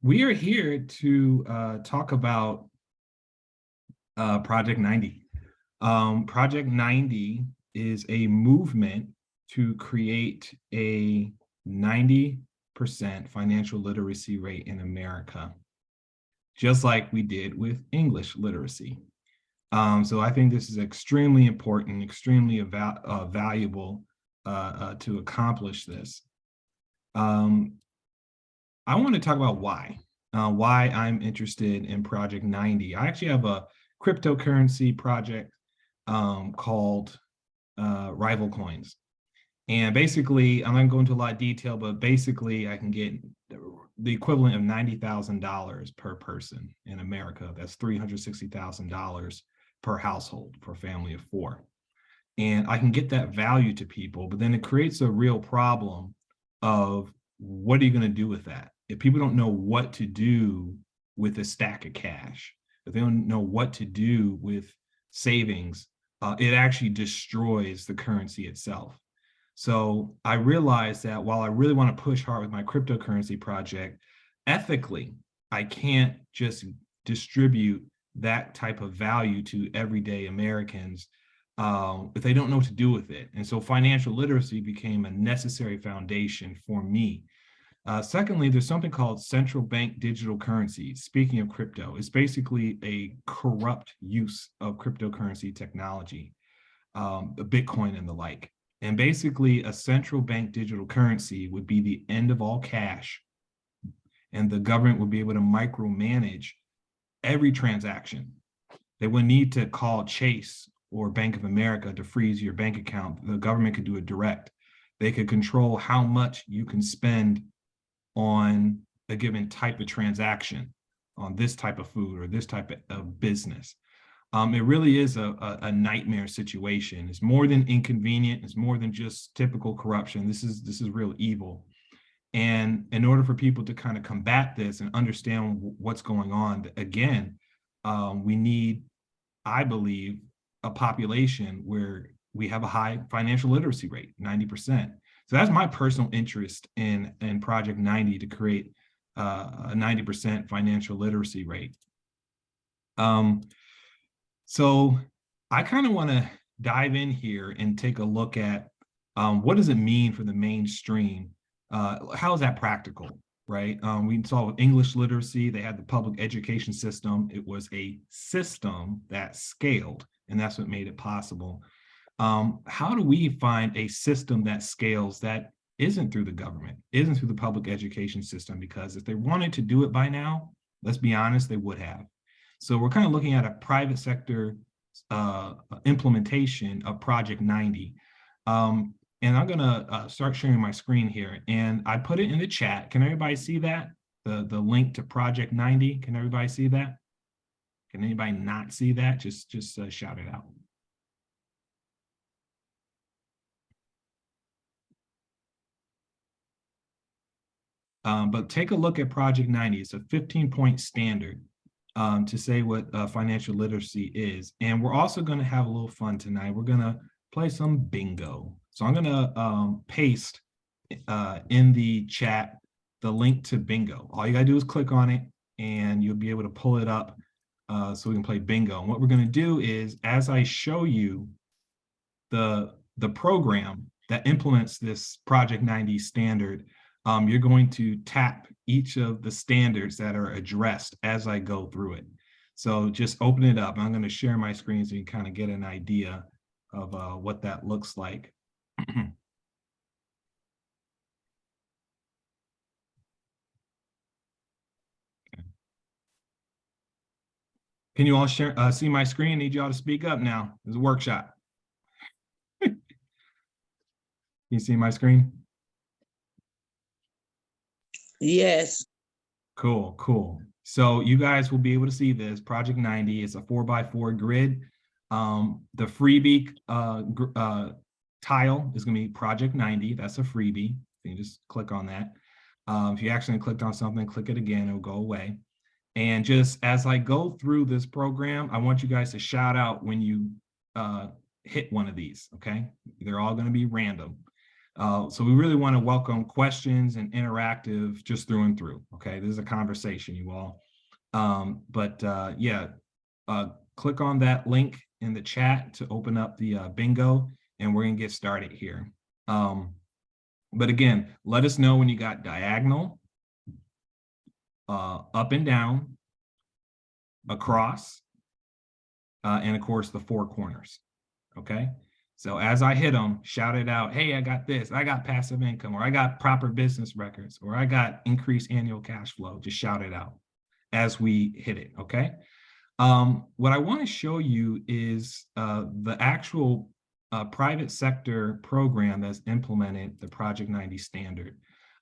We are here to talk about Project 90. Project 90 is a movement to create a 90% financial literacy rate in America, just like we did with English literacy. So I think this is extremely important, extremely valuable to accomplish this. I want to talk about why I'm interested in Project 90. I actually have a cryptocurrency project called Rival Coins. And basically, I'm not going to go into a lot of detail, but basically I can get the equivalent of $90,000 per person in America. That's $360,000 per household for a family of 4. And I can get that value to people, but then it creates a real problem of what are you going to do with that? If people don't know what to do with a stack of cash, if they don't know what to do with savings, it actually destroys the currency itself. So I realized that while I really want to push hard with my cryptocurrency project, ethically, I can't just distribute that type of value to everyday Americans if they don't know what to do with it. And so financial literacy became a necessary foundation for me. Secondly, there's something called central bank digital currency. Speaking of crypto, it's basically a corrupt use of cryptocurrency technology, Bitcoin and the like. And basically, a central bank digital currency would be the end of all cash, and the government would be able to micromanage every transaction. They wouldn't need to call Chase or Bank of America to freeze your bank account. The government could do it direct. They could control how much you can spend on a given type of transaction, on this type of food or this type of business. It really is a nightmare situation. It's more than inconvenient. It's more than just typical corruption. This is real evil. And in order for people to kind of combat this and understand what's going on, again, we need, I believe, a population where we have a high financial literacy rate, 90%. So that's my personal interest in Project 90, to create a 90% financial literacy rate. So I kind of want to dive in here and take a look at what does it mean for the mainstream? How is that practical, right? We saw with English literacy, they had the public education system. It was a system that scaled, and that's what made it possible. How do we find a system that scales that isn't through the government, isn't through the public education system? Because if they wanted to do it by now, let's be honest, they would have. So we're kind of looking at a private sector implementation of Project 90. And I'm going to start sharing my screen here. And I put it in the chat. Can everybody see that? The link to Project 90. Can everybody see that? Can anybody not see that? Just shout it out. But take a look at Project 90. It's a 15-point standard to say what financial literacy is. And we're also going to have a little fun tonight. We're going to play some bingo. So I'm going to paste in the chat the link to bingo. All you got to do is click on it, and you'll be able to pull it up so we can play bingo. And what we're going to do is, as I show you the program that implements this Project 90 standard, you're going to tap each of the standards that are addressed as I go through it. So just open it up. I'm going to share my screen so you can kind of get an idea of what that looks like. Can you all share, see my screen? I need y'all to speak up now. There's a workshop. You see my screen? Yes. Cool, cool. So you guys will be able to see this. Project 90 is a 4x4 grid. The freebie tile is going to be Project 90. That's a freebie. You can just click on that. If you accidentally clicked on something, click it again, it'll go away. And just as I go through this program, I want you guys to shout out when you hit one of these, okay? They're all going to be random. So we really want to welcome questions and interactive just through and through. Okay, this is a conversation, you all. Yeah, click on that link in the chat to open up the bingo, and we're gonna get started here. But again, let us know when you got diagonal, up and down, across, and of course the four corners. Okay. So as I hit them, shout it out. Hey, I got this. I got passive income, or I got proper business records, or I got increased annual cash flow. Just shout it out as we hit it. Okay. What I want to show you is the actual private sector program that's implemented the Project 90 standard.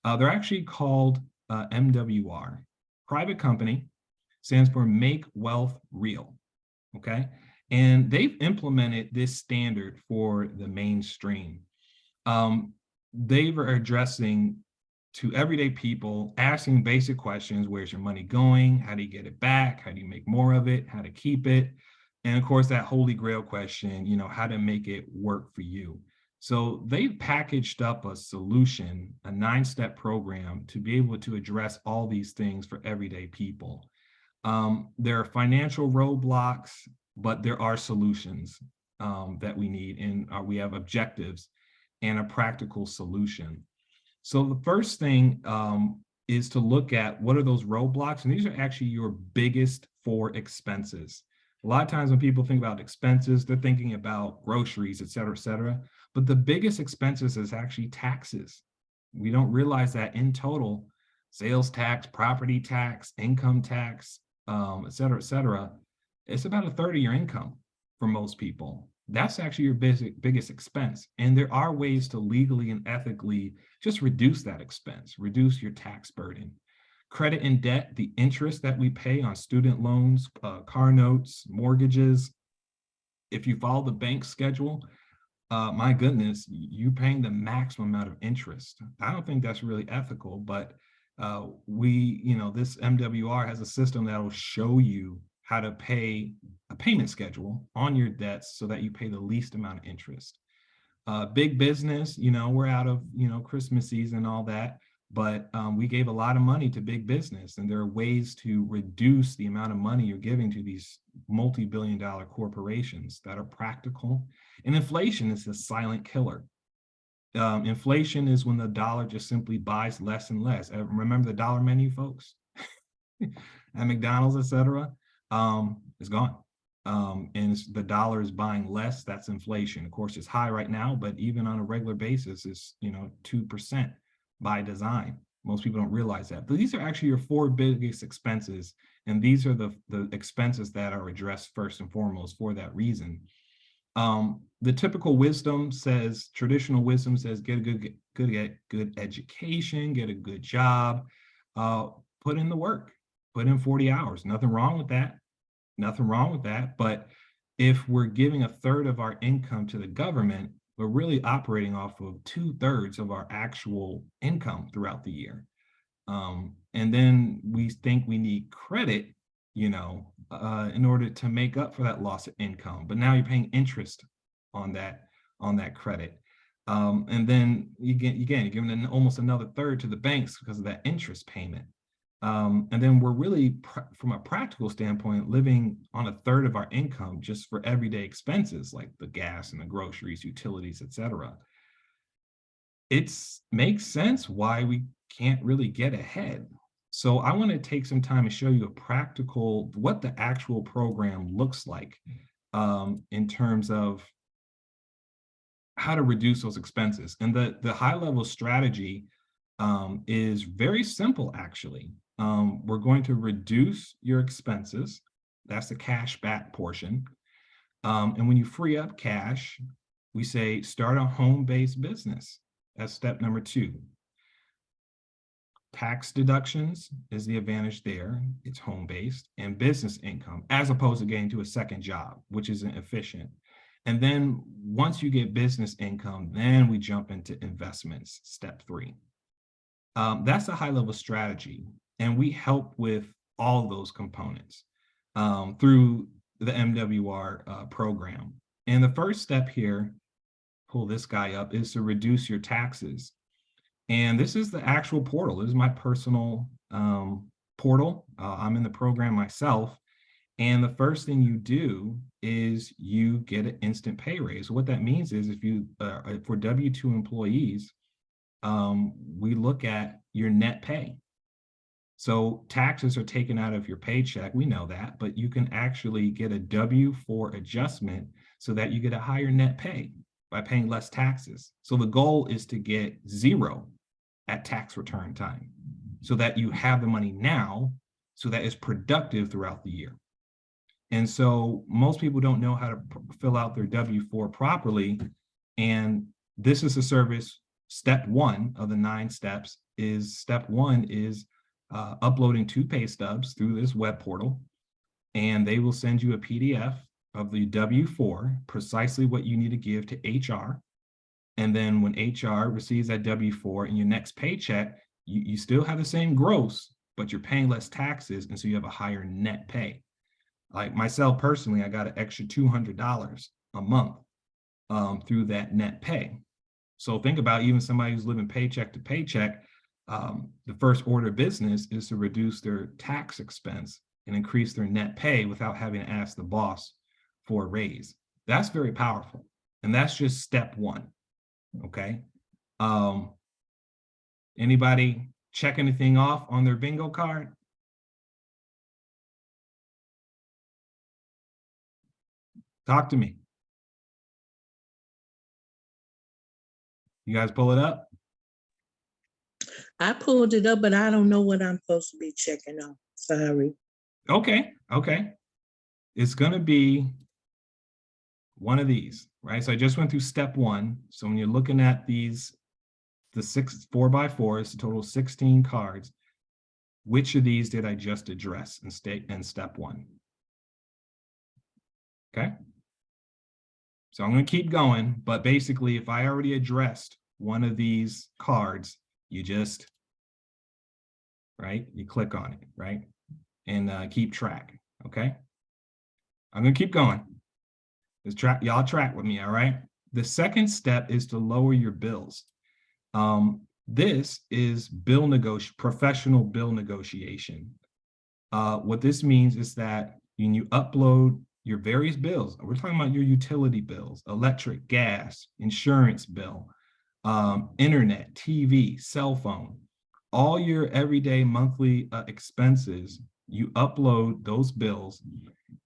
They're actually called MWR. Private company stands for Make Wealth Real. Okay. And they've implemented this standard for the mainstream. They are addressing to everyday people, asking basic questions. Where's your money going? How do you get it back? How do you make more of it? How to keep it? And of course, that holy grail question, how to make it work for you. So they've packaged up a solution, a 9-step program to be able to address all these things for everyday people. There are financial roadblocks, but there are solutions that we need, and we have objectives and a practical solution. So the first thing is to look at what are those roadblocks, and these are actually your biggest 4 expenses. A lot of times when people think about expenses, they're thinking about groceries, et cetera, but the biggest expenses is actually taxes. We don't realize that in total, sales tax, property tax, income tax, et cetera, it's about a third of your income for most people. That's actually your biggest expense. And there are ways to legally and ethically just reduce that expense, reduce your tax burden. Credit and debt, the interest that we pay on student loans, car notes, mortgages. If you follow the bank schedule, my goodness, you're paying the maximum amount of interest. I don't think that's really ethical, but this MWR has a system that will show you how to pay a payment schedule on your debts so that you pay the least amount of interest. Big business, we're out of, Christmas season and all that, but we gave a lot of money to big business, and there are ways to reduce the amount of money you're giving to these multi-billion-dollar corporations that are practical. And inflation is a silent killer. Inflation is when the dollar just simply buys less and less. Remember the dollar menu, folks? At McDonald's, et cetera, it's gone. And the dollar is buying less. That's inflation. Of course, it's high right now, but even on a regular basis, it's 2% by design. Most people don't realize that. But these are actually your 4 biggest expenses, and these are the expenses that are addressed first and foremost for that reason. The typical wisdom says, traditional wisdom says, get a good education, get a good job, put in the work, put in 40 hours. Nothing wrong with that. Nothing wrong with that. But if we're giving a third of our income to the government, we're really operating off of 2/3 of our actual income throughout the year. And then we think we need credit, in order to make up for that loss of income. But now you're paying interest on that credit. And then you're giving almost another third to the banks because of that interest payment. And then we're really, from a practical standpoint, living on a third of our income just for everyday expenses like the gas and the groceries, utilities, et cetera. It makes sense why we can't really get ahead. So I want to take some time to show you what the actual program looks like in terms of how to reduce those expenses. And the high level strategy is very simple, actually. We're going to reduce your expenses. That's the cash back portion. And when you free up cash, we say start a home-based business. That's step number 2. Tax deductions is the advantage there. It's home-based, and business income, as opposed to getting to a second job, which isn't efficient. And then once you get business income, then we jump into investments, step 3. That's a high-level strategy, and we help with all those components through the MWR program. And the first step here pull this guy up, is to reduce your taxes. And this is the actual portal. This is my personal portal. I'm in the program myself. And the first thing you do is you get an instant pay raise. What that means is if you, for W-2 employees, we look at your net pay. So taxes are taken out of your paycheck. We know that, but you can actually get a W-4 adjustment so that you get a higher net pay by paying less taxes. So the goal is to get 0 at tax return time so that you have the money now so that it's productive throughout the year. And so most people don't know how to fill out their W-4 properly. And this is a service. Step 1 of the 9 steps is step 1 is uploading 2 pay stubs through this web portal, and they will send you a PDF of the W-4, precisely what you need to give to HR. And then when HR receives that W-4 in your next paycheck, you still have the same gross, but you're paying less taxes, and so you have a higher net pay. Like myself personally, I got an extra $200 a month through that net pay. So think about even somebody who's living paycheck to paycheck, the first order of business is to reduce their tax expense and increase their net pay without having to ask the boss for a raise. That's very powerful. And that's just step 1. Okay. Anybody check anything off on their bingo card? Talk to me. You guys pull it up? I pulled it up, but I don't know what I'm supposed to be checking on. Sorry. Okay. It's going to be one of these, right? So I just went through step 1. So when you're looking at these, the 4x4 total 16 cards, which of these did I just address in step 1? Okay. So I'm going to keep going, but basically if I already addressed one of these cards, you just, right, you click on it, right, and keep track. Okay. I'm going to keep going. Y'all track with me. All right. The second step is to lower your bills. This is professional bill negotiation. What this means is that when you upload your various bills, we're talking about your utility bills, electric, gas, insurance bill, internet, TV, cell phone, all your everyday monthly expenses, you upload those bills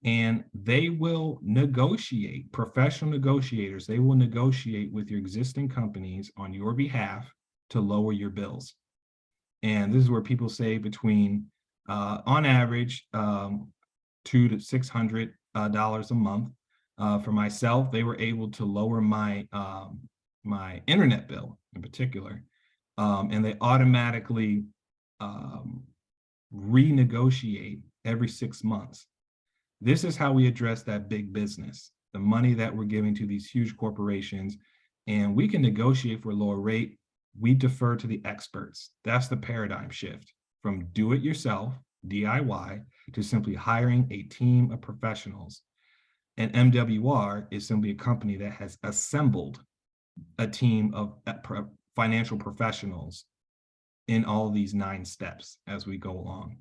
and they will negotiate, professional negotiators, they will negotiate with your existing companies on your behalf to lower your bills. And this is where people save between, on average, $200 to $600 a month. For myself, they were able to lower my my internet bill in particular, and they automatically renegotiate every 6 months. This is how we address that big business, the money that we're giving to these huge corporations, and we can negotiate for a lower rate. We defer to the experts. That's the paradigm shift from do it yourself, DIY, to simply hiring a team of professionals. And MWR is simply a company that has assembled a team of financial professionals in all these 9 steps as we go along.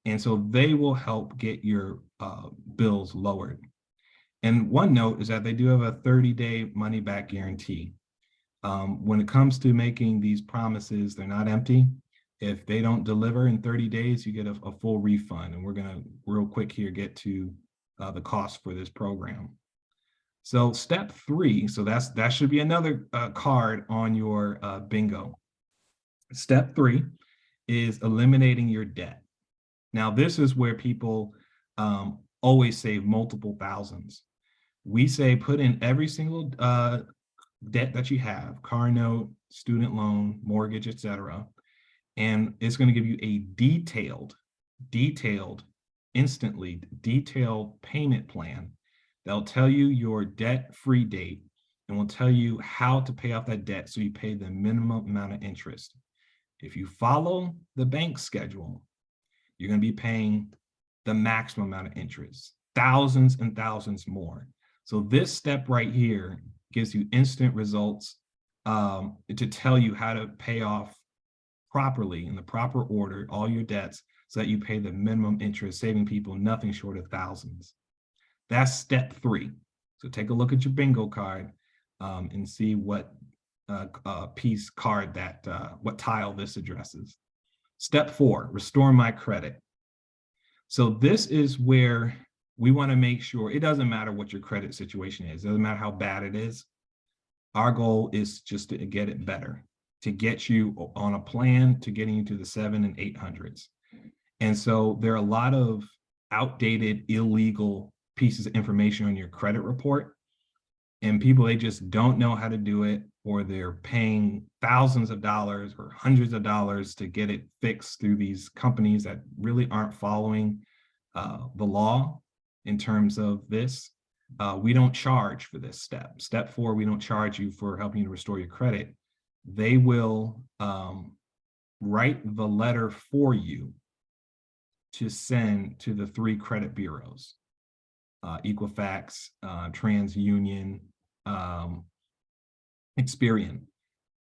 And so they will help get your bills lowered. And one note is that they do have a 30-day money back guarantee. When it comes to making these promises, they're not empty. If they don't deliver in 30 days, you get a full refund. And we're going to real quick here get to the cost for this program. So step 3, so that should be another card on your bingo. Step 3 is eliminating your debt. Now, this is where people always save multiple thousands. We say put in every single debt that you have, car note, student loan, mortgage, etc. And it's going to give you a instantly detailed payment plan that'll tell you your debt-free date and will tell you how to pay off that debt so you pay the minimum amount of interest. If you follow the bank schedule, you're going to be paying the maximum amount of interest, thousands and thousands more. So this step right here gives you instant results to tell you how to pay off properly in the proper order all your debts so that you pay the minimum interest, saving people nothing short of thousands. That's step 3. So take a look at your bingo card and see what piece card that, what tile this addresses. Step 4, restore my credit. So this is where we want to make sure it doesn't matter what your credit situation is. It doesn't matter how bad it is. Our goal is just to get it better, to get you on a plan to getting you to the 700s and 800s. And so there are a lot of outdated, illegal pieces of information on your credit report. And people, they just don't know how to do it, or they're paying thousands of dollars or hundreds of dollars to get it fixed through these companies that really aren't following the law in terms of this. We don't charge for this step. Step 4, we don't charge you for helping you to restore your credit. They will write the letter for you to send to the 3 credit bureaus, Equifax, TransUnion, Experian,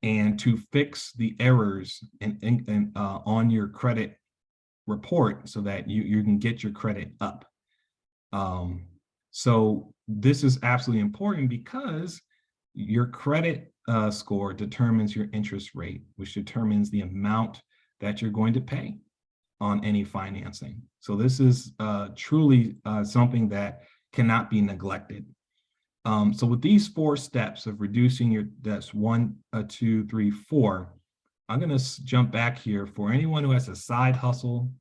and to fix the errors on your credit report so that you can get your credit up. So this is absolutely important because your credit score determines your interest rate, which determines the amount that you're going to pay on any financing. So this is truly something that cannot be neglected. So with these 4 steps of reducing your debts, 1, 2, 3, 4, I'm going to jump back here for anyone who has a side hustle.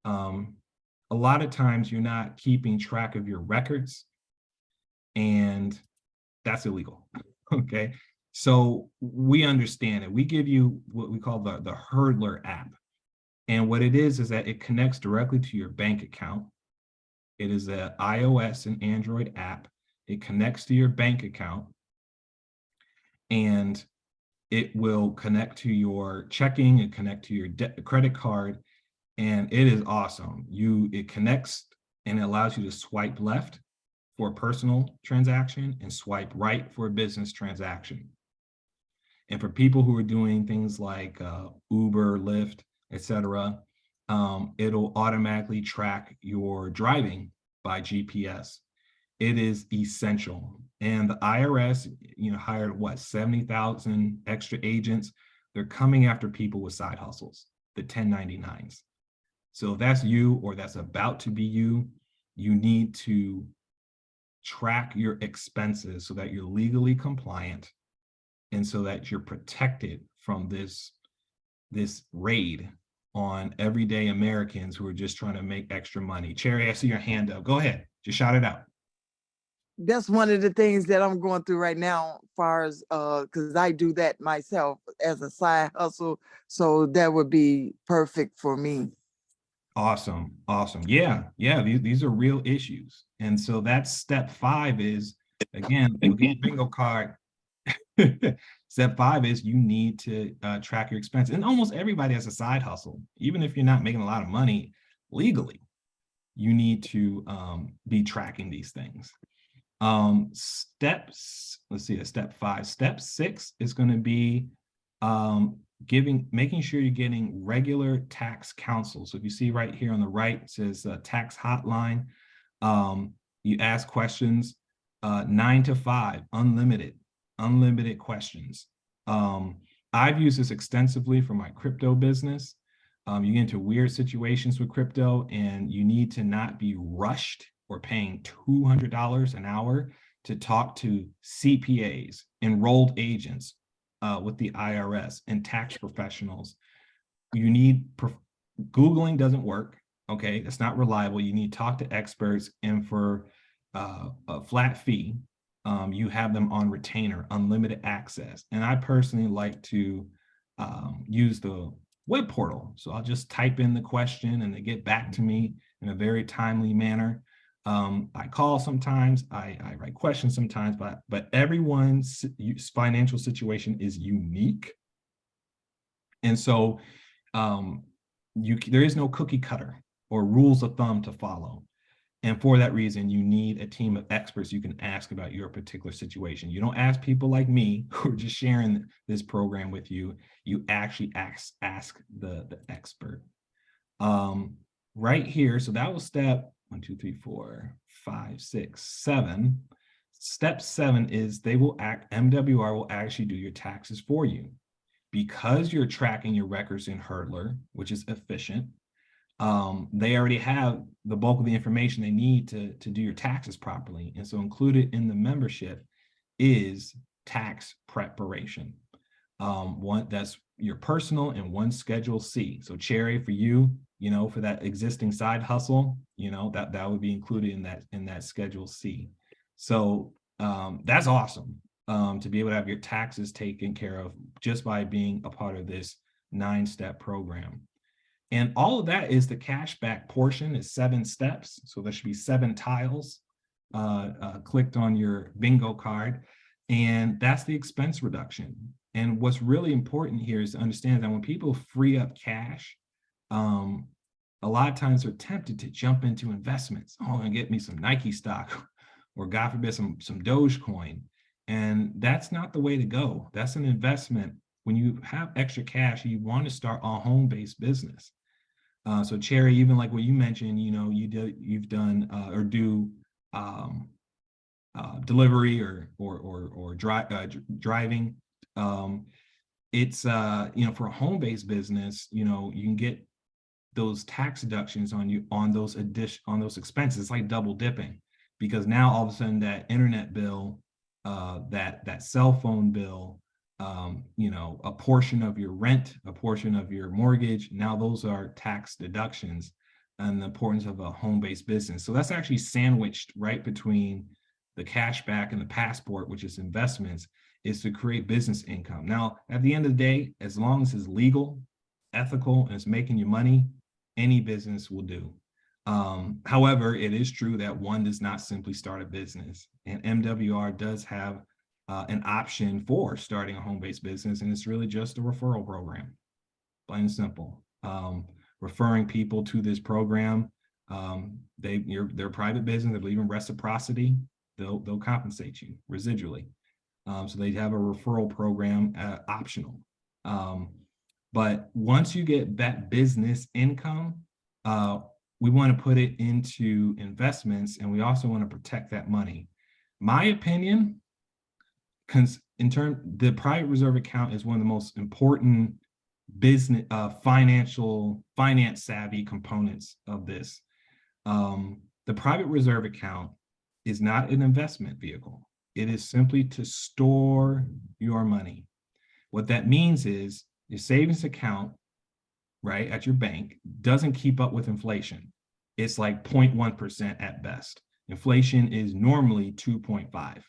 A lot of times you're not keeping track of your records, and that's illegal. Okay, so we understand it. We give you what we call the Hurdler app. And what it is that it connects directly to your bank account. It is an iOS and Android app. It connects to your bank account, and it will connect to your checking and connect to your credit card. And it is awesome. It connects and it allows you to swipe left for a personal transaction and swipe right for a business transaction. And for people who are doing things like Uber, Lyft, etc., it'll automatically track your driving by GPS. It is essential. And the IRS, hired what, 70,000 extra agents. They're coming after people with side hustles, the 1099s. So if that's you or that's about to be you, you need to track your expenses so that you're legally compliant and so that you're protected from this raid on everyday Americans who are just trying to make extra money. Cherry, I see your hand up. Go ahead, just shout it out. That's one of the things that I'm going through right now, as far as because I do that myself as a side hustle. So that would be perfect for me. Awesome. Yeah. These are real issues. And so that's step 5 is, again, bingo card. Step 5 is you need to track your expenses. And almost everybody has a side hustle. Even if you're not making a lot of money legally, you need to be tracking these things. Let's see, step 5. Step 6 is going to be making sure you're getting regular tax counsel. So if you see right here on the right, it says tax hotline. You ask questions 9 to 5, unlimited questions. I've used this extensively for my crypto business. You get into weird situations with crypto and you need to not be rushed or paying $200 an hour to talk to CPAs, enrolled agents with the IRS and tax professionals. Googling doesn't work, okay? It's not reliable. You need to talk to experts, and for a flat fee, you have them on retainer, unlimited access. And I personally like to use the web portal. So I'll just type in the question and they get back to me in a very timely manner. I call sometimes, I write questions sometimes, but everyone's financial situation is unique. And so there is no cookie cutter or rules of thumb to follow. And for that reason, you need a team of experts you can ask about your particular situation. You don't ask people like me who are just sharing this program with you. You actually ask the expert. Right here, so that was step 1, 2, 3, 4, 5, 6, 7. Step 7 is MWR will actually do your taxes for you. Because you're tracking your records in Hurdler, which is efficient, they already have the bulk of the information they need to do your taxes properly. And so included in the membership is tax preparation. One that's your personal and one Schedule C. So Cherry, for you, for that existing side hustle, that would be included in that Schedule C. So that's awesome, to be able to have your taxes taken care of just by being a part of this 9-step program. And all of that is the cashback portion is 7 steps. So there should be 7 tiles clicked on your bingo card. And that's the expense reduction. And what's really important here is to understand that when people free up cash, a lot of times they're tempted to jump into investments. Oh, I'm gonna get me some Nike stock, or God forbid, some Dogecoin. And that's not the way to go. That's an investment. When you have extra cash, you want to start a home-based business. So Cherry, even like what you mentioned, you've done or do delivery or driving. It's for a home-based business, you can get those tax deductions on those expenses. It's like double dipping, because now all of a sudden that internet bill, that cell phone bill, a portion of your rent, a portion of your mortgage, now those are tax deductions, and the importance of a home-based business. So that's actually sandwiched right between the cashback and the passport, which is investments, is to create business income. Now, at the end of the day, as long as it's legal, ethical, and it's making you money, any business will do. However, it is true that one does not simply start a business, and MWR does have an option for starting a home-based business, and it's really just a referral program, plain and simple. Referring people to this program, they're a private business, they believe in reciprocity, they'll compensate you residually. So they have a referral program optional. But once you get that business income, we want to put it into investments, and we also want to protect that money. My opinion, the private reserve account is one of the most important business, finance savvy components of this. The private reserve account is not an investment vehicle. It is simply to store your money. What that means is your savings account, right, at your bank doesn't keep up with inflation. It's like 0.1% at best. Inflation is normally 2.5.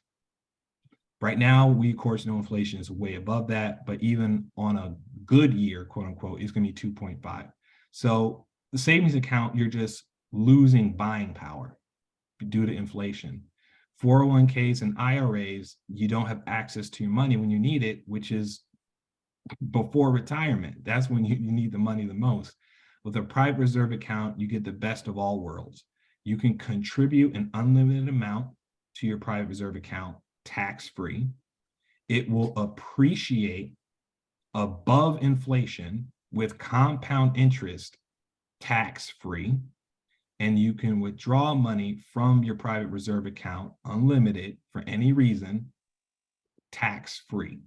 Right now, we of course know inflation is way above that, but even on a good year, quote unquote, it's going to be 2.5. So the savings account, you're just losing buying power due to inflation. 401ks and IRAs, you don't have access to your money when you need it, which is before retirement. That's when you need the money the most. With a private reserve account, you get the best of all worlds. You can contribute an unlimited amount to your private reserve account tax-free. It will appreciate above inflation with compound interest tax-free. And you can withdraw money from your private reserve account unlimited for any reason, tax-free.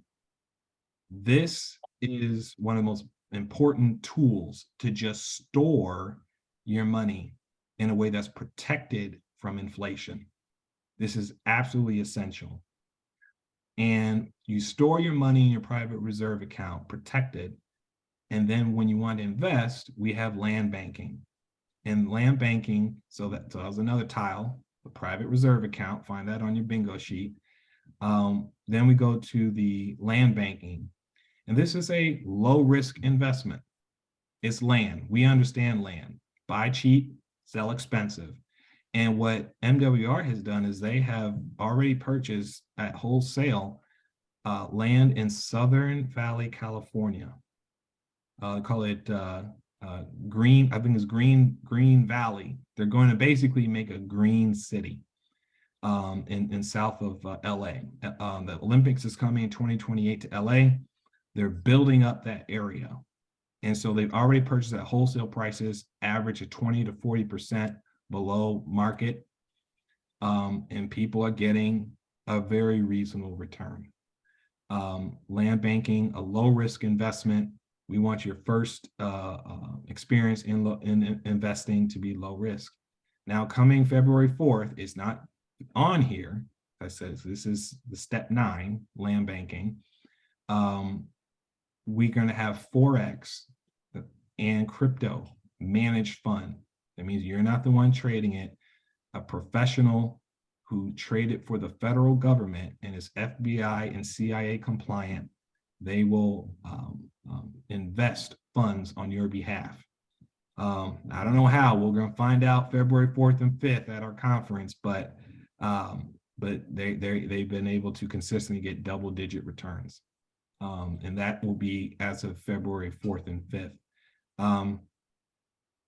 This is one of the most important tools to just store your money in a way that's protected from inflation. This is absolutely essential. And you store your money in your private reserve account, protected. And then when you want to invest, we have land banking. And land banking, so that was another tile, the private reserve account, find that on your bingo sheet. Then we go to the land banking. And this is a low risk investment. It's land. We understand land. Buy cheap, sell expensive. And what MWR has done is they have already purchased at wholesale land in Southern Valley, California. Call it, Green, I think it's Green Valley. They're going to basically make a green city in south of LA. The Olympics is coming in 2028 to LA. They're building up that area. And so they've already purchased at wholesale prices, average of 20 to 40% below market. And people are getting a very reasonable return. Land banking, a low risk investment. We want your first experience in investing to be low risk. Now, coming February 4th, it's not on here. I said, so this is the step 9, land banking. We're going to have Forex and crypto managed fund. That means you're not the one trading it. A professional who traded for the federal government and is FBI and CIA compliant, they will invest funds on your behalf. I don't know how. We're going to find out February 4th and 5th at our conference, but they've been able to consistently get double-digit returns, and that will be as of February 4th and 5th.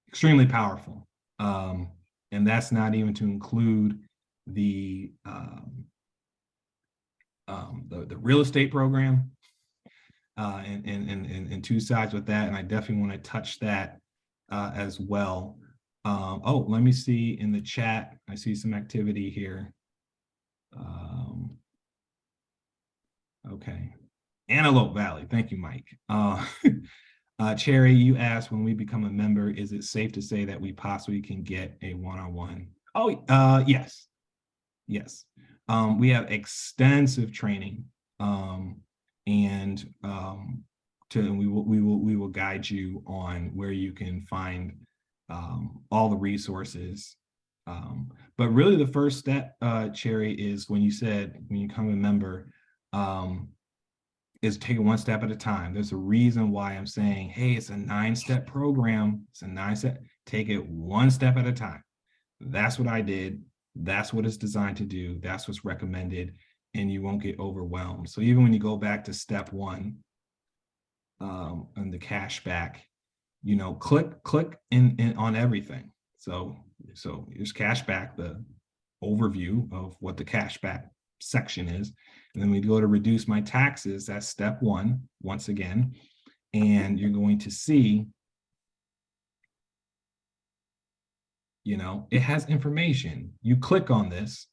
Extremely powerful, and that's not even to include the real estate program, and 2 sides with that, and I definitely want to touch that as well. Oh, let me see in the chat. I see some activity here. Okay, Antelope Valley. Thank you, Mike. Cherry, you asked, when we become a member, is it safe to say that we possibly can get a one-on-one? Oh, yes. Yes. We have extensive training, and we will guide you on where you can find all the resources. But really the first step, Cherry, is when you become a member, is take it one step at a time. There's a reason why I'm saying, hey, it's a 9-step program. It's a 9-step, take it one step at a time. That's what I did. That's what it's designed to do. That's what's recommended, and you won't get overwhelmed. So even when you go back to step 1, and the cash back, click in on everything. So here's cash back, the overview of what the cash back section is. And then we go to reduce my taxes. That's step 1, once again. And you're going to see, it has information. You click on this,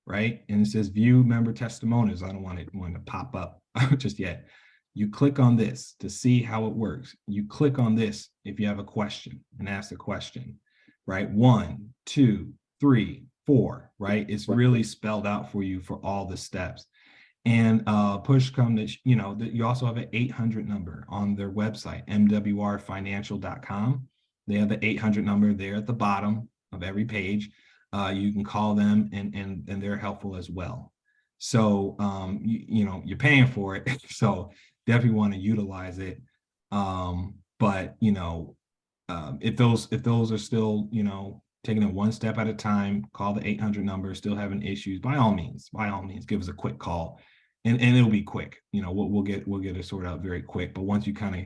right? And it says view member testimonials. I don't want it to pop up just yet. You click on this to see how it works. You click on this if you have a question and ask the question, right? 1, 2, 3, 4, right? It's really spelled out for you for all the steps. And push come that, you also have an 800 number on their website, mwrfinancial.com. They have the 800 number there at the bottom of every page. You can call them, and they're helpful as well. So, you're paying for it. So definitely want to utilize it. But, if those are still, taking it one step at a time, call the 800 number, still having issues, by all means, give us a quick call, and it'll be quick. We'll get it sorted out very quick. But once you kind of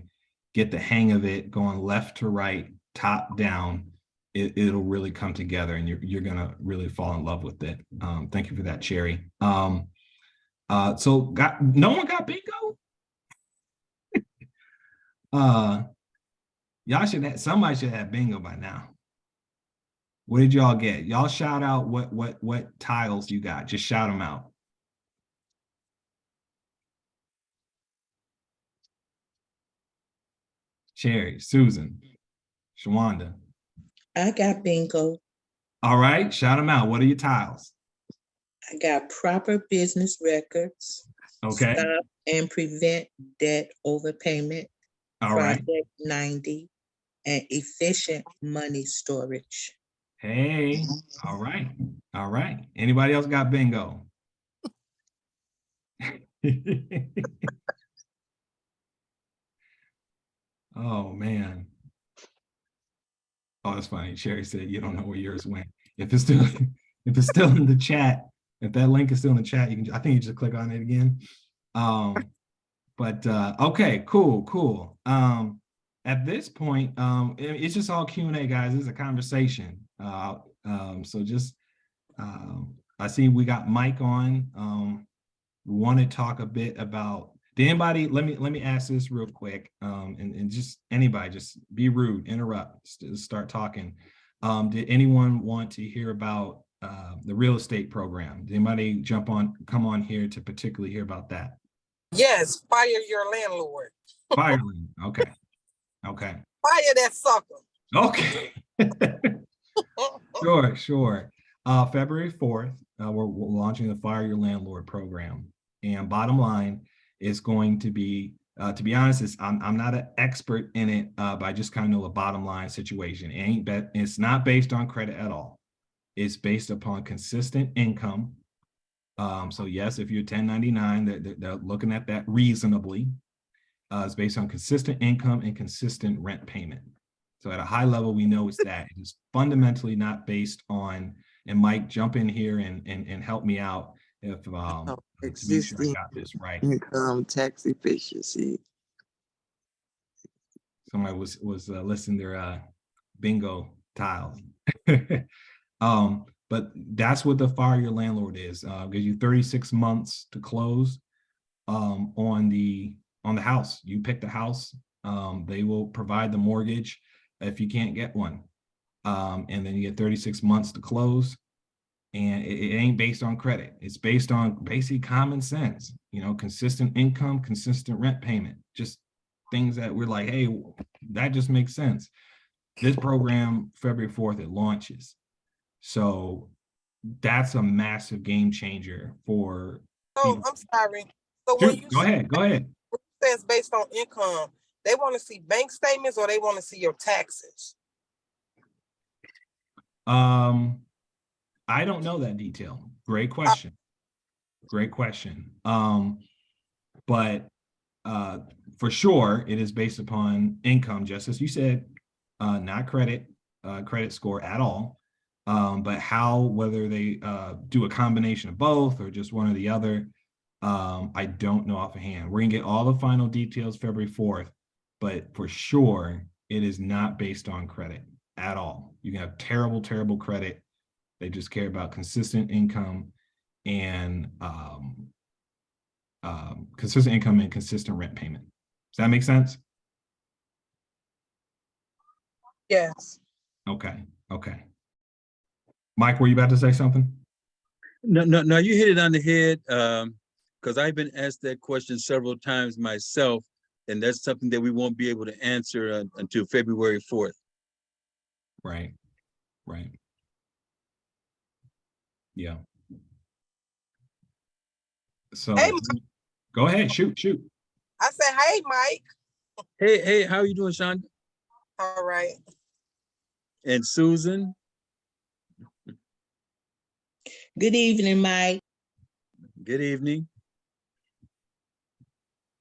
get the hang of it, going left to right, top down, it'll really come together, and you're gonna really fall in love with it. Thank you for that, Cherry. So no one got bingo? Somebody should have bingo by now. What did y'all get? Y'all shout out what tiles you got. Just shout them out. Cherry, Susan, Shawanda. I got bingo. All right, shout them out. What are your tiles? I got proper business records. Okay. Stop and prevent debt overpayment. All right. Project 90 and efficient money storage. Hey, all right. All right. Anybody else got bingo? Oh, man. Oh, that's funny. Sherry said, you don't know where yours went. If it's still in the chat, if that link is still in the chat, I think you just click on it again. Okay, cool. at this point, it's just all Q&A, guys. It's a conversation. So just, I see we got Mike on. We want to talk a bit about, did anybody, let me ask this real quick, and just anybody, just be rude, interrupt, start talking. Did anyone want to hear about the real estate program? Did anybody come on here to particularly hear about that? Yes, fire your landlord. Fireland, okay. Okay. Fire that sucker. Okay. Sure. February 4th, we're launching the Fire Your Landlord program. And bottom line is going to be honest, I'm not an expert in it, but I just kind of know a bottom line situation. It's not based on credit at all. It's based upon consistent income. So yes, if you're 1099, they're looking at that reasonably. It's based on consistent income and consistent rent payment. So at a high level, we know it's that. It is fundamentally not based on, and Mike, jump in here and help me out if to make sure I got this right. Income tax efficiency. Somebody was listing their bingo tiles. But that's what the Fire Your Landlord is. Gives you 36 months to close on the house. You pick the house. They will provide the mortgage if you can't get one. And then you get 36 months to close. And it ain't based on credit. It's based on basic common sense, consistent income, consistent rent payment, just things that we're like, hey, that just makes sense. This program, February 4th, it launches. So that's a massive game changer for. Oh, I'm sorry. So Dude, when you go ahead. say it's based on income, they want to see bank statements or they want to see your taxes? I don't know that detail. Great question. But for sure, it is based upon income, just as you said, not credit score at all. But whether they do a combination of both or just one or the other, I don't know offhand. We're gonna get all the final details February 4th, but for sure, it is not based on credit at all. You can have terrible credit. They just care about consistent income and consistent rent payment. Does that make sense? Yes. Okay. Mike, were you about to say something? No, you hit it on the head, because I've been asked that question several times myself, and that's something that we won't be able to answer until February 4th. Right. Yeah. So Hey, go ahead, shoot. I said, hey, Mike. Hey, how are you doing, Sean? All right. And Susan? Good evening, Mike. Good evening.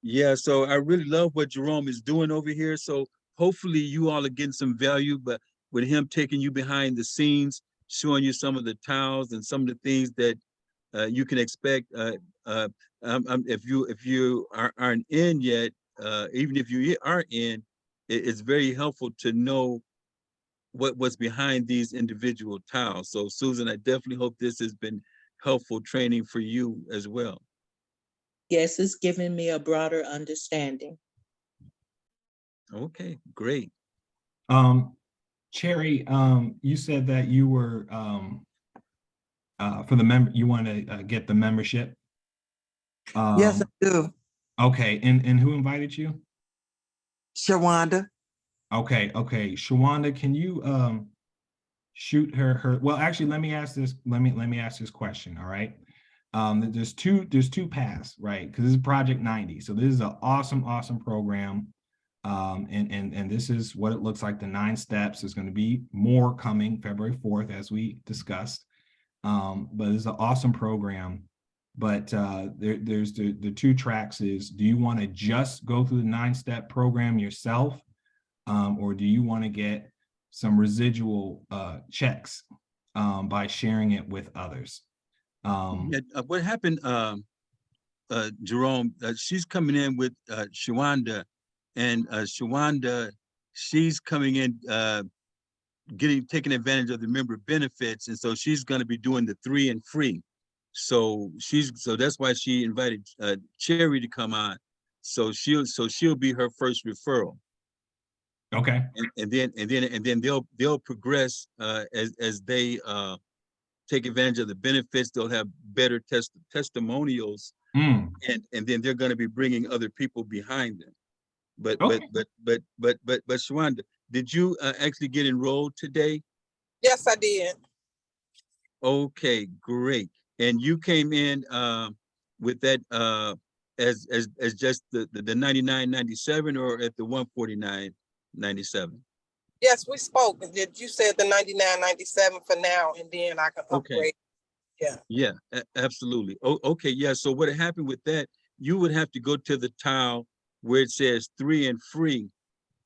Yeah, so I really love what Jerome is doing over here. So hopefully you all are getting some value, but with him taking you behind the scenes, showing you some of the tiles and some of the things that you can expect. If you aren't in yet, even if you are in, it's very helpful to know what's behind these individual tiles. So Susan, I definitely hope this has been helpful training for you as well. Yes, it's given me a broader understanding. Okay, great. Cherry, you said that you were for the you want to get the membership. Yes, I do. Okay, and who invited you? Shawanda. Okay. Shawanda, can you shoot her? Well, actually, let me ask this. Let me ask this question. All right. There's two paths, right? Because this is Project 90. So this is an awesome program. And this is what it looks like. The 9 steps. There's going to be more coming February 4th, as we discussed. But it's an awesome program. But there's the 2 tracks is, do you want to just go through the 9-step program yourself? Or do you want to get some residual checks by sharing it with others? What happened, Jerome, she's coming in with Shawanda, and Shawanda she's coming in, taking advantage of the member benefits, and so she's going to be doing the 3 and free. So that's why she invited Cherry to come on. So she'll be her first referral. Okay. And then they'll progress as they take advantage of the benefits. They'll have better testimonials, Mm, and then they're going to be bringing other people behind them. But Okay. Shawanda, did you actually get enrolled today? Yes, I did. Okay, great. And you came in with that as just the 99.97 or at the 149.97? Yes, we spoke. Did you said the 99.97 for now, and then I can Okay. upgrade? Yeah. Yeah, absolutely. Oh, okay, yeah. So what happened with that, you would have to go to the tile where it says 3 and free,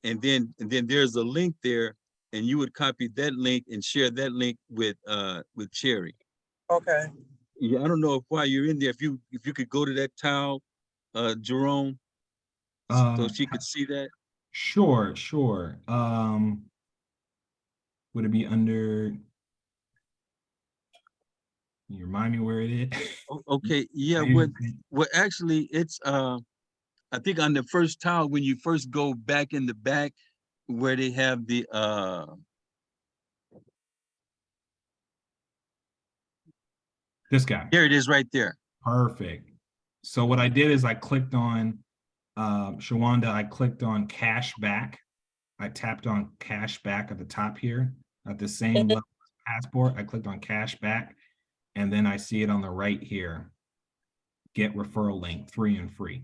and then there's a link there, and you would copy that link and share that link with Cherry. Okay. Yeah, I don't know if while you're in there, if you could go to that tile, Jerome, so Uh, she could see that. sure, sure. Would it be under? Can you remind me where it is? Okay, yeah. I What actually it's I think on the first tile when you first go back in the back where they have the This guy. there it is right there. Perfect. So what I did is I clicked on Shawanda, I clicked on cash back. I tapped on cash back at the top here at the same level as passport. I clicked on cash back, and then I see it on the right here. Get referral link 3 and free.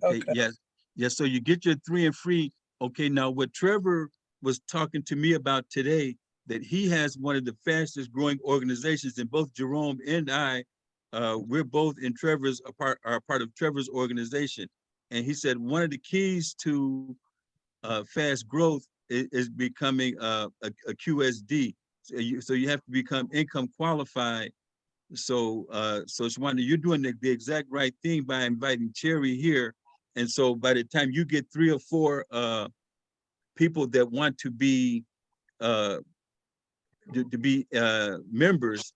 Okay, Okay. yes. Yes, so you get your 3 and free. Okay, now what Trevor was talking to me about today, that he has one of the fastest growing organizations, and both Jerome and I, we're both in are part of Trevor's organization. And he said one of the keys to fast growth is becoming a QSD. So you have to become income qualified. So Shawanda, you're doing the exact right thing by inviting Cherry here. And so by the time you get 3 or 4 people that want to be members,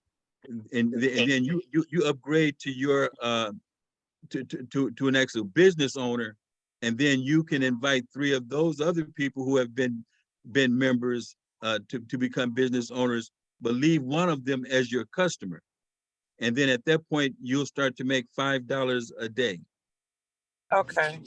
and then you upgrade to your to an actual business owner, and then you can invite 3 of those other people who have been members to become business owners, but leave one of them as your customer. And then at that point, you'll start to make $5 a day. Okay.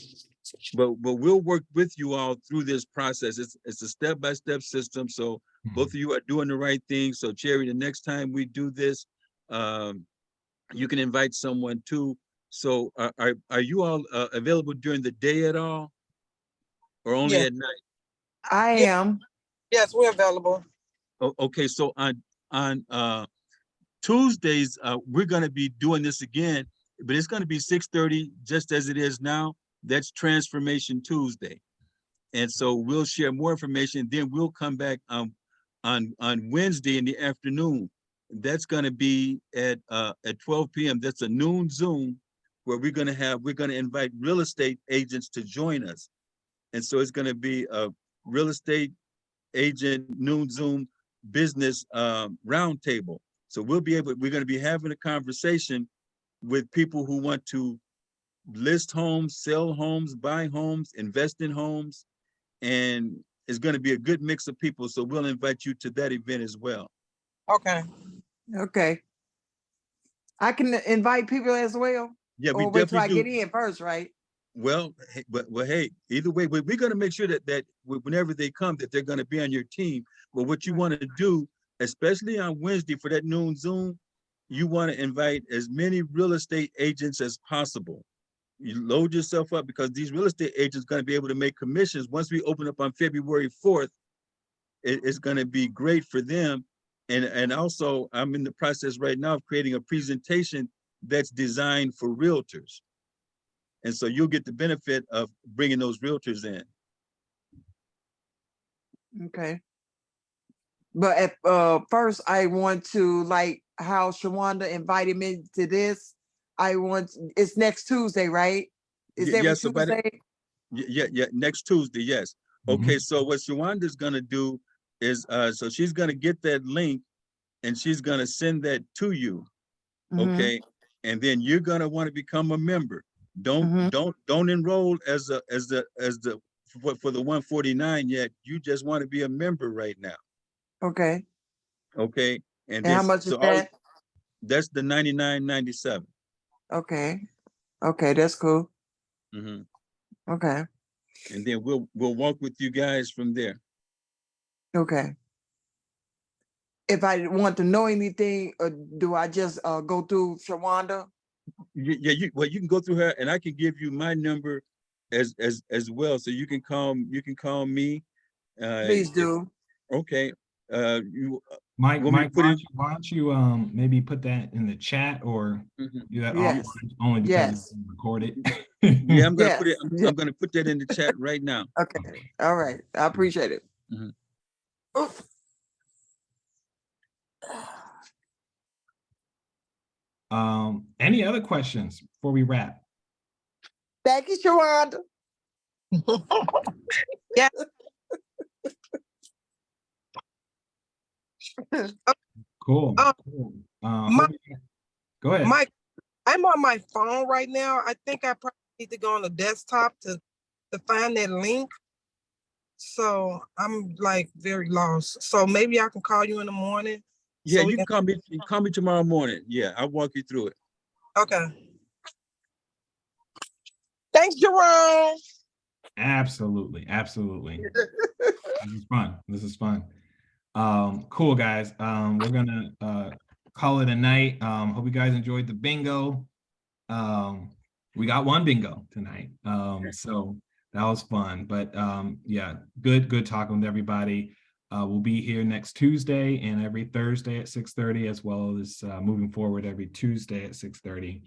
But we'll work with you all through this process. It's a step-by-step system. So both of you are doing the right thing. So Cherry, the next time we do this, you can invite someone too. So are you all available during the day at all, or only Yeah. at night? I Yeah. am. Yes, we're available. Okay, so on Tuesdays, we're going to be doing this again, but it's going to be 6:30, just as it is now. That's Transformation Tuesday. And so we'll share more information. Then we'll come back on Wednesday in the afternoon. That's going to be at 12 p.m. That's a noon Zoom where we're going to invite real estate agents to join us. And so it's going to be a real estate agent noon Zoom business roundtable. So we're going to be having a conversation with people who want to list homes, sell homes, buy homes, invest in homes, and it's going to be a good mix of people. So we'll invite you to that event as well. Okay. Okay. I can invite people as well. Yeah, we Or wait till I definitely get do. in first, right? Well, hey, either way, we're going to make sure that whenever they come, that they're going to be on your team. But what you want to do, especially on Wednesday for that noon Zoom, you want to invite as many real estate agents as possible. You load yourself up, because these real estate agents are going to be able to make commissions. Once we open up on February 4th, it's going to be great for them. And also, I'm in the process right now of creating a presentation that's designed for realtors. And so you'll get the benefit of bringing those realtors in. Okay. But at first, I want to, like how Shawanda invited me to this. It's next Tuesday, right? It's every Yeah, so Tuesday. Yeah, next Tuesday, yes. Mhm. Okay, so what Shawanda's gonna do is, so she's gonna get that link and she's gonna send that to you, Mhm, okay? And then you're gonna want to become a member. mhm. Don't enroll as the for the 149 yet. You just want to be a member right now, Okay. okay? And And then how much is so all, that? that's the 99.97. Okay. Okay, that's cool. Mhm. Okay. And then we'll walk with you guys from there. Okay. If I want to know anything, do I just go through Shawanda? Yeah, well, you can go through her, and I can give you my number as well, so you can call me. Please If, do. okay, you Mike, want me to Mike, put it? why don't you maybe put that in the chat or Mhm. do that Yes. offline only because it's Yes. recorded. Yeah, I'm gonna Yes. put it. Yeah. I'm gonna put that in the chat right now. Okay. All right. I appreciate it. Mhm. Oof. Any other questions before we wrap? Thank you, Shawanda. Cool. Um, Cool. Mike, Go ahead. Mike, I'm on my phone right now. I think I probably need to go on the desktop to find that link. So I'm like very lost. So maybe I can call you in the morning. Yeah, So we you can can, call me. You call me tomorrow morning. Yeah, I'll walk you through it. okay. Thanks, Jerome. Absolutely. Absolutely. This is fun. This is fun. Cool, guys. We're gonna call it a night. Hope you guys enjoyed the bingo. We got one bingo tonight. So that was fun. But yeah, good talking with everybody. We'll be here next Tuesday and every Thursday at 6:30, as well as moving forward every Tuesday at 6:30.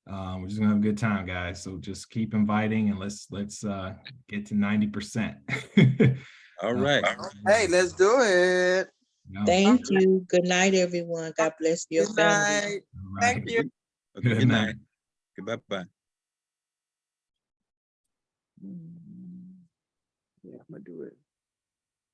We're just gonna have a good time, guys. So just keep inviting and let's get to 90%. All right. Hey, let's do it. Yeah. Thank you. Good night, everyone. God bless your Good family. night. All Thank right. you. Okay, Good good night. night. Goodbye. Bye. Yeah, I'm gonna do it.